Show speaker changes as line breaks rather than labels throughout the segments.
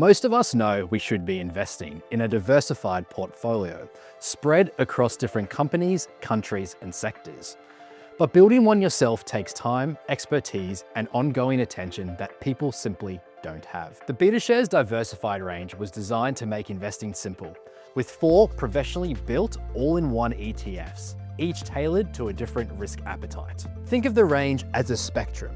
Most of us know we should be investing in a diversified portfolio, spread across different companies, countries, and sectors. But building one yourself takes time, expertise, and ongoing attention that people simply don't have. The Betashares Diversified range was designed to make investing simple, with 4 professionally built all-in-one ETFs, each tailored to a different risk appetite. Think of the range as a spectrum.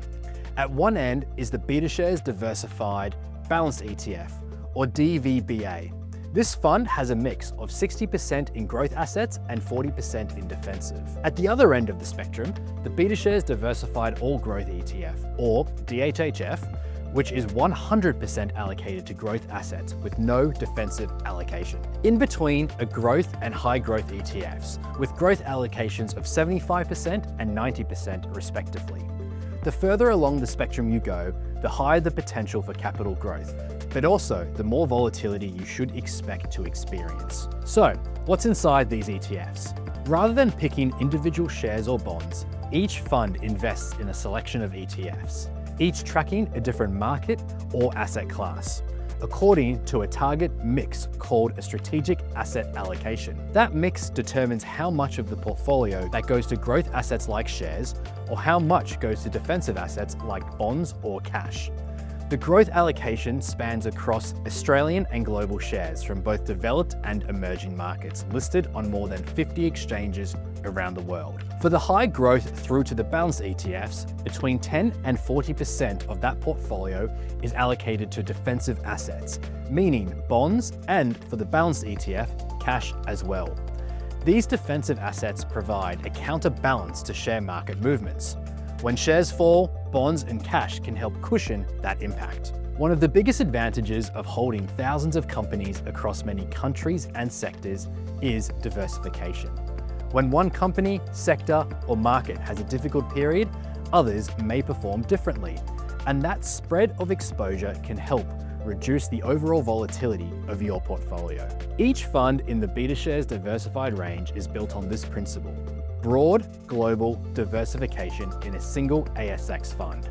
At one end is the Betashares Diversified Balanced ETF, or DVBA. This fund has a mix of 60% in growth assets and 40% in defensive. At the other end of the spectrum, the Betashares Diversified All Growth ETF, or DHHF, which is 100% allocated to growth assets with no defensive allocation. In between are growth and high growth ETFs, with growth allocations of 75% and 90% respectively. The further along the spectrum you go, the higher the potential for capital growth, but also the more volatility you should expect to experience. So, what's inside these ETFs? Rather than picking individual shares or bonds, each fund invests in a selection of ETFs, each tracking a different market or asset class, according to a target mix called a strategic asset allocation. That mix determines how much of the portfolio that goes to growth assets like shares, or how much goes to defensive assets like bonds or cash. The growth allocation spans across Australian and global shares from both developed and emerging markets listed on more than 50 exchanges around the world. For the high growth through to the balanced ETFs, between 10 and 40% of that portfolio is allocated to defensive assets, meaning bonds, and for the balanced ETF, cash as well. These defensive assets provide a counterbalance to share market movements. When shares fall, bonds and cash can help cushion that impact. One of the biggest advantages of holding thousands of companies across many countries and sectors is diversification. When one company, sector, or market has a difficult period, others may perform differently, and that spread of exposure can help reduce the overall volatility of your portfolio. Each fund in the Betashares Diversified range is built on this principle: broad global diversification in a single ASX fund.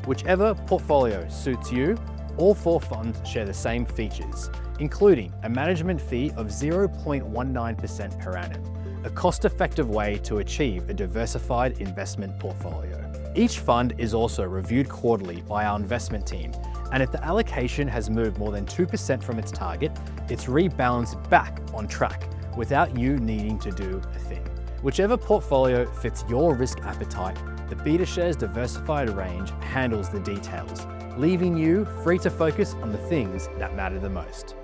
Whichever portfolio suits you, all 4 funds share the same features, including a management fee of 0.19% per annum, a cost-effective way to achieve a diversified investment portfolio. Each fund is also reviewed quarterly by our investment team, and if the allocation has moved more than 2% from its target, it's rebalanced back on track without you needing to do a thing. Whichever portfolio fits your risk appetite, the Betashares Diversified range handles the details, leaving you free to focus on the things that matter the most.